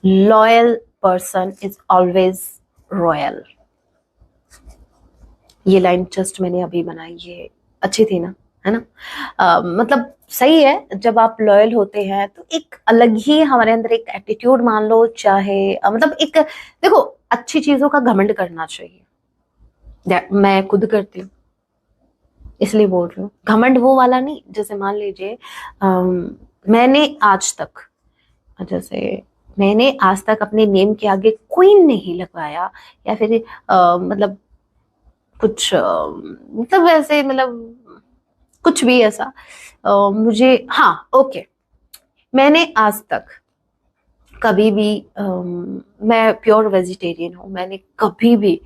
Loyal person is always royal. ये लाइन जस्ट मैंने अभी बनाई, ये अच्छी थी ना, है ना? मतलब सही है। जब आप लॉयल होते हैं तो एक अलग ही हमारे अंदर एक एटीट्यूड मान लो, चाहे मतलब एक, देखो अच्छी चीजों का घमंड करना चाहिए। मैं खुद करती हूँ इसलिए बोल रही हूँ। घमंड वो वाला नहीं, जैसे मान लीजिए मैंने आज तक, जैसे मैंने आज तक अपने नेम के आगे क्वीन नहीं लगवाया, या फिर मतलब कुछ मतलब वैसे मतलब कुछ भी ऐसा मुझे, हाँ ओके, मैंने आज तक कभी भी मैं प्योर वेजिटेरियन हूँ। मैंने कभी भी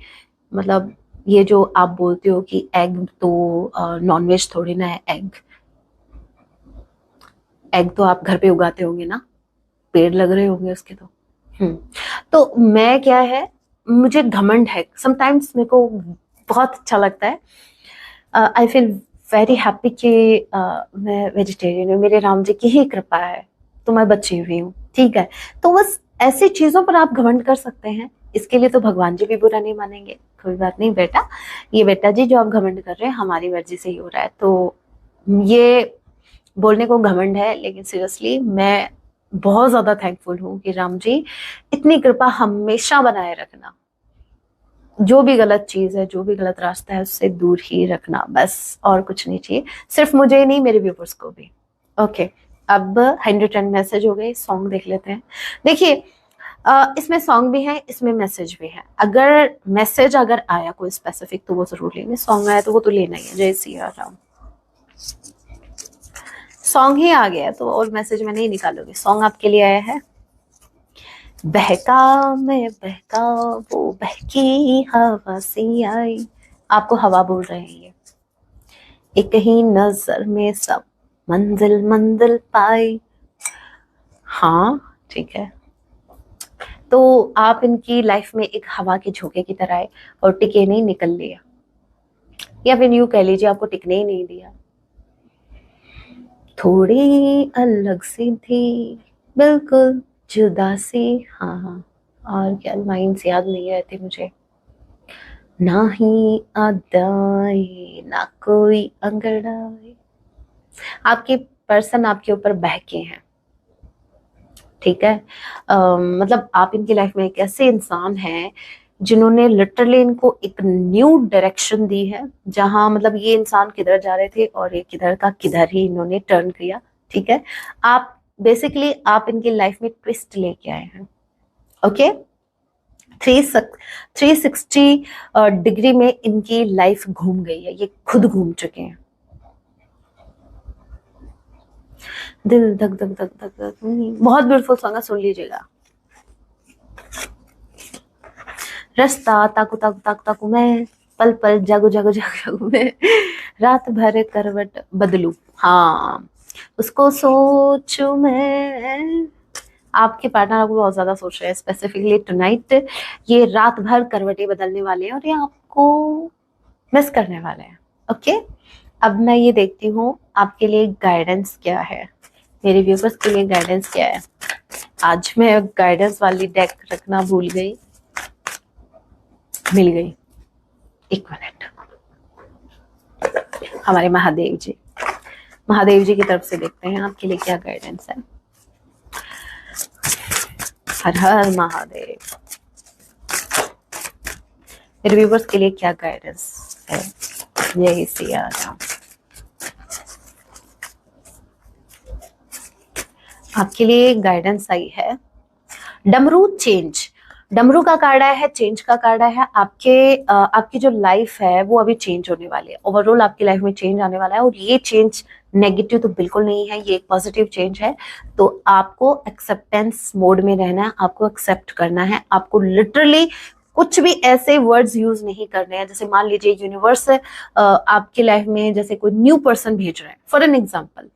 मतलब ये जो आप बोलते हो कि एग तो नॉनवेज थोड़ी ना है, एग एग तो आप घर पे उगाते होंगे ना, पेड़ लग रहे होंगे उसके तो। तो मैं क्या है, मुझे घमंड है समटाइम्स, मेरे को बहुत अच्छा लगता है। आई फील वेरी हैप्पी कि मैं वेजिटेरियन हूँ, मेरे राम जी की ही कृपा है, तो मैं बची हुई हूँ, ठीक है। तो बस ऐसी चीजों पर आप घमंड कर सकते हैं, इसके लिए तो भगवान जी भी बुरा नहीं मानेंगे। कोई बात नहीं बेटा, ये बेटा जी जो आप घमंड कर रहे हैं हमारी मर्जी से ही हो रहा है। तो ये बोलने को घमंड है, लेकिन सीरियसली मैं बहुत ज्यादा थैंकफुल हूँ कि राम जी इतनी कृपा हमेशा बनाए रखना। जो भी गलत चीज है, जो भी गलत रास्ता है, उससे दूर ही रखना, बस और कुछ नहीं चाहिए। सिर्फ मुझे ही नहीं, मेरे व्यूवर्स को भी। ओके, अब 110 मैसेज हो गए, सॉन्ग देख लेते हैं। देखिए इसमें सॉन्ग भी है, इसमें मैसेज भी है। अगर मैसेज अगर आया कोई स्पेसिफिक तो वो जरूर लेंगे, सॉन्ग आया तो वो तो लेना ही है। जय सिया राम। सॉन्ग ही आ गया तो और मैसेज में नहीं निकालोगे। सॉन्ग आपके लिए आया है। बहका मैं बहका वो बहकी हवा सी आई। आपको हवा बोल रहे हैं ये। एक ही नजर में सब मंजिल मंजिल पाई। हाँ ठीक है। तो आप इनकी लाइफ में एक हवा के झोंके की तरह है और टिके नहीं, निकल लिया, या फिर यूं कह लीजिए आपको टिकने ही नहीं दिया। थोड़ी अलग सी थी, बिल्कुल जुदा सी। हाँ और क्या लाइन्स याद नहीं रहती मुझे। ना ही अदाए ना कोई अंगड़ाई। आपके पर्सन आपके ऊपर बहके हैं, ठीक है। मतलब आप इनकी लाइफ में एक ऐसे इंसान हैं जिन्होंने लिटरली इनको एक न्यू डायरेक्शन दी है। जहां मतलब ये इंसान किधर जा रहे थे और ये किधर का किधर ही इन्होंने टर्न किया, ठीक है। आप बेसिकली आप इनकी लाइफ में ट्विस्ट लेके आए हैं, ओके। 360 डिग्री में इनकी लाइफ घूम गई है, ये खुद घूम चुके हैं। दिल धक धक धक धक धक। बहुत ब्यूटीफुल सॉन्ग है, सुन लीजिएगा। रास्ता ताकू ताकू ताकू ताकू मैं, पल पल जागू जागू जागू जागू मैं, रात भर करवट बदलू। हाँ उसको सोचू मैं। आपके पार्टनर आपको बहुत ज्यादा सोच रहे हैं, स्पेसिफिकली टुनाइट ये रात भर करवटें बदलने वाले हैं और ये आपको मिस करने वाले हैं, ओके। अब मैं ये देखती हूँ आपके लिए गाइडेंस क्या है, मेरे व्यूवर्स के लिए गाइडेंस क्या है। आज मैं गाइडेंस वाली डेक रखना भूल गई, मिल गई। एक मिनट। हमारे महादेव जी, महादेव जी की तरफ से देखते हैं आपके लिए क्या गाइडेंस है। हर हर महादेव। मेरे व्यूवर्स के लिए क्या गाइडेंस है। जय सिया राम। आपके लिए गाइडेंस आई है डमरू चेंज। डमरू का कार्ड आया है, चेंज का कार्ड आया है। आपकी जो लाइफ है वो अभी चेंज होने वाली है। ओवरऑल आपकी लाइफ में चेंज आने वाला है और ये चेंज नेगेटिव तो बिल्कुल नहीं है, ये एक पॉजिटिव चेंज है। तो आपको एक्सेप्टेंस मोड में रहना है, आपको एक्सेप्ट करना है। आपको लिटरली कुछ भी ऐसे वर्ड्स यूज नहीं करने हैं। जैसे मान लीजिए यूनिवर्स आपकी लाइफ में जैसे कोई न्यू पर्सन भेज रहा है, फॉर एन एग्जाम्पल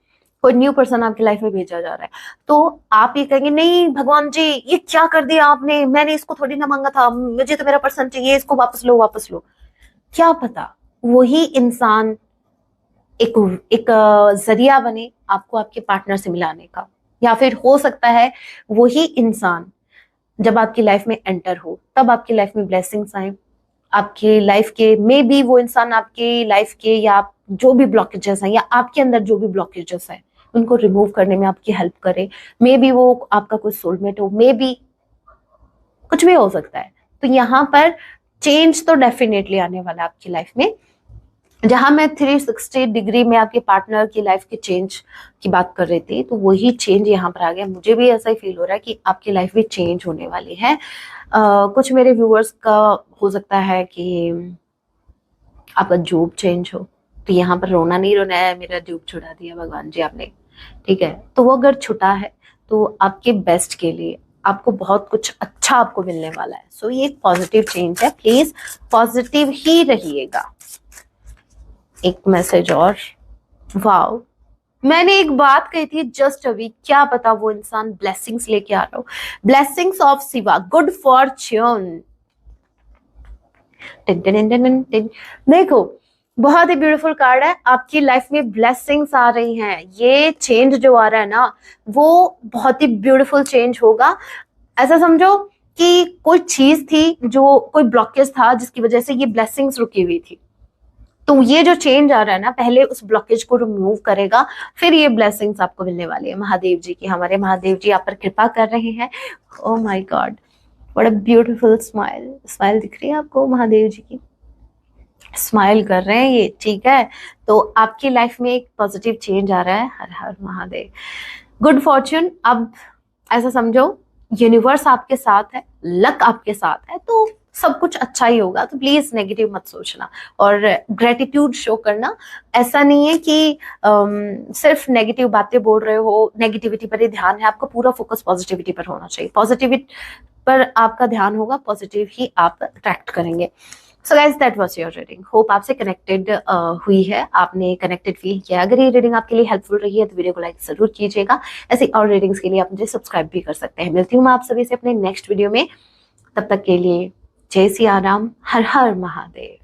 कोई न्यू पर्सन आपकी लाइफ में भेजा जा रहा है, तो आप ये कहेंगे नहीं भगवान जी ये क्या कर दिया आपने, मैंने इसको थोड़ी ना मांगा था, मुझे तो मेरा पर्सन चाहिए, इसको वापस लो वापस लो। क्या पता वही इंसान एक जरिया बने आपको आपके पार्टनर से मिलाने का, या फिर हो सकता है वही इंसान जब आपकी लाइफ में एंटर हो तब आपकी लाइफ में ब्लेसिंग्स आए। आपकी लाइफ के मे बी वो इंसान आपकी लाइफ के या आप जो भी ब्लॉकेजेस हैं या आपके अंदर जो भी ब्लॉकेजेस हैं उनको रिमूव करने में आपकी हेल्प करे। मे बी वो आपका कोई सोलमेट हो, मे बी कुछ भी हो सकता है। तो यहाँ पर चेंज तो डेफिनेटली आने वाला है आपकी लाइफ में। जहां मैं 360 डिग्री में आपके पार्टनर की लाइफ के चेंज की बात कर रही थी, तो वही चेंज यहाँ पर आ गया। मुझे भी ऐसा ही फील हो रहा है कि आपकी लाइफ भी चेंज होने वाली है। कुछ मेरे व्यूअर्स का हो सकता है कि आपका जॉब चेंज हो, तो यहाँ पर रोना नहीं रोना है, मेरा जॉब छुड़ा दिया भगवान जी आपने, ठीक है। तो वो अगर छुटा है तो आपके बेस्ट के लिए आपको बहुत कुछ अच्छा आपको मिलने वाला है। सो ये एक पॉजिटिव चेंज है, प्लीज पॉजिटिव ही रहिएगा। एक मैसेज और, वाओ मैंने एक बात कही थी जस्ट अभी, क्या पता वो इंसान ब्लेसिंग्स लेके आ रहा हो। Blessings of Shiva, good Fortune. देखो बहुत ही ब्यूटीफुल कार्ड है। आपकी लाइफ में ब्लेसिंग्स आ रही हैं। ये चेंज जो आ रहा है ना वो बहुत ही ब्यूटीफुल चेंज होगा। ऐसा समझो कि कोई चीज थी जो कोई ब्लॉकेज था जिसकी वजह से ये ब्लेसिंग्स रुकी हुई थी, तो ये जो चेंज आ रहा है ना पहले उस ब्लॉकेज को रिमूव करेगा, फिर ये ब्लेसिंग्स आपको मिलने वाली है। महादेव जी की, हमारे महादेव जी आप पर कृपा कर रहे हैं। Oh my God what a beautiful smile. Smile दिख रही है आपको, महादेव जी की स्माइल कर रहे हैं ये, ठीक है। तो आपकी लाइफ में एक पॉजिटिव चेंज आ रहा है। हर हर महादेव। गुड फॉर्च्यून, अब ऐसा समझो यूनिवर्स आपके साथ है, लक आपके साथ है, तो सब कुछ अच्छा ही होगा। तो प्लीज नेगेटिव मत सोचना और ग्रेटिट्यूड शो करना। ऐसा नहीं है कि सिर्फ नेगेटिव बातें बोल रहे हो, नेगेटिविटी पर ही ध्यान है, आपका पूरा फोकस पॉजिटिविटी पर होना चाहिए। पॉजिटिविटी पर आपका ध्यान होगा, पॉजिटिव ही आप अट्रैक्ट करेंगे। So guys that was your reading. Hope आपसे कनेक्टेड हुई है, आपने कनेक्टेड फील किया। अगर ये रीडिंग आपके लिए हेल्पफुल रही है तो वीडियो को लाइक जरूर कीजिएगा। ऐसी और रीडिंग्स के लिए आप मुझे सब्सक्राइब भी कर सकते हैं। मिलती हूँ मैं आप सभी से अपने नेक्स्ट वीडियो में। तब तक के लिए जय सिया राम, हर हर महादेव।